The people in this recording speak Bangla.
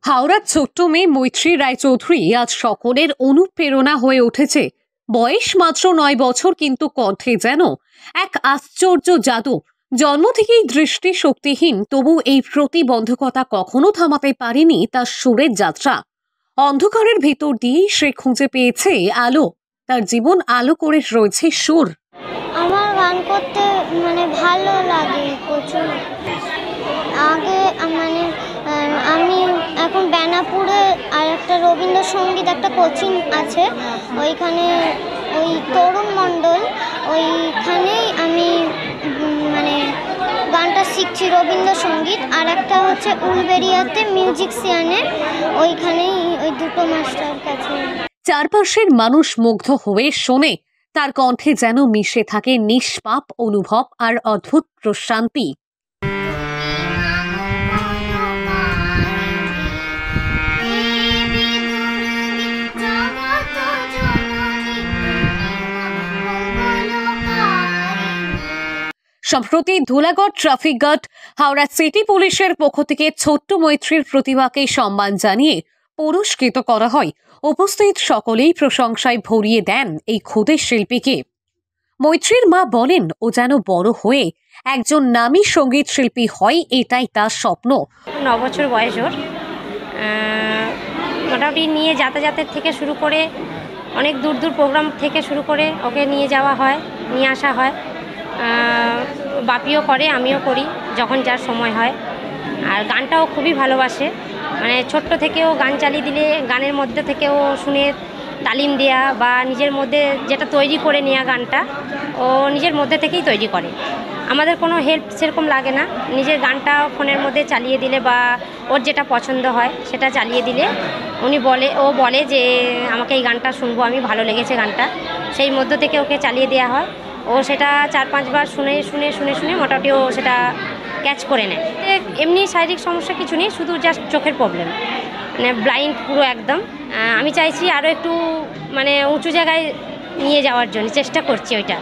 হাওড়ার ছোট্ট মেয়ে মৈত্রী রায়চৌধুরী আজ সকলের অনুপ্রেরণা হয়ে উঠেছে। বয়স মাত্র 9 বছর, কিন্তু কণ্ঠে যেন এক আশ্চর্য জাদু। জন্ম থেকেই দৃষ্টি শক্তিহীন, তবু এই প্রতিবন্ধকতা কখনো থামাতে পারেনি তার সুরের যাত্রা। অন্ধকারের ভেতর দিয়েই সে খুঁজে পেয়েছে আলো। তার জীবন আলো করে রয়েছে সুর। আমার গান করতে ভালো লাগে প্রচুর। আগে আমি এখন বেনাপুরে আর একটা রবীন্দ্রসঙ্গীত একটা কোচিং আছে, ওইখানে ওই তরুণ মণ্ডল, ওইখানেই আমি গানটা শিখছি রবীন্দ্রসঙ্গীত। আর একটা হচ্ছে উলবেরিয়াতে মিউজিশিয়ানে, ওইখানেই ওই দুটো মাস্টার কাছে। চারপাশের মানুষ মুগ্ধ হয়ে শোনে, তার কণ্ঠে যেন মিশে থাকে নিষ্পাপ অনুভব আর অদ্ভুত প্রশান্তি। সম্প্রতি Dhulagarh traffic guard Howrah city পুলিশের পক্ষ থেকে ছোট্ট মৈত্রীর প্রতিভাকে সম্মান জানিয়ে পুরস্কৃত করা হয়। উপস্থিত সকলেই প্রশংসায় ভরিয়ে দেন এই ক্ষুদে শিল্পীকে। মৈত্রীর মা বলেন, ও যেন বড় হয়ে একজন নামী সঙ্গীত শিল্পী হয়, এটাই তার স্বপ্ন। 9 বছর বয়স ওর। মোটামুটি নিয়ে যাতায়াতের থেকে শুরু করে অনেক দূর দূর প্রোগ্রাম থেকে শুরু করে ওকে নিয়ে যাওয়া হয়, নিয়ে আসা হয়। বাপিও করে, আমিও করি যখন যার সময় হয়। আর গানটাও খুবই ভালোবাসে, ছোট্ট থেকেও গান চালিয়ে দিলে গানের মধ্যে থেকেও শুনে তালিম দেয়া বা নিজের মধ্যে যেটা তৈরি করে নেওয়া, গানটা ও নিজের মধ্যে থেকেই তৈরি করে। আমাদের কোনো হেল্প সেরকম লাগে না। নিজের গানটা ফোনের মধ্যে চালিয়ে দিলে বা ওর যেটা পছন্দ হয় সেটা চালিয়ে দিলে ও বলে যে আমাকে এই গানটা শুনবো, আমি ভালো লেগেছে গানটা, সেই মধ্য থেকে ওকে চালিয়ে দেওয়া হয়। ও সেটা 4-5 বার শুনে মোটামুটি ও সেটা ক্যাচ করে নেয়। এমনি শারীরিক সমস্যা কিছু নেই, শুধু জাস্ট চোখের প্রবলেম, ব্লাইন্ড পুরো একদম। আমি চাইছি আরও একটু উঁচু জায়গায় নিয়ে যাওয়ার জন্য চেষ্টা করছি ওইটা।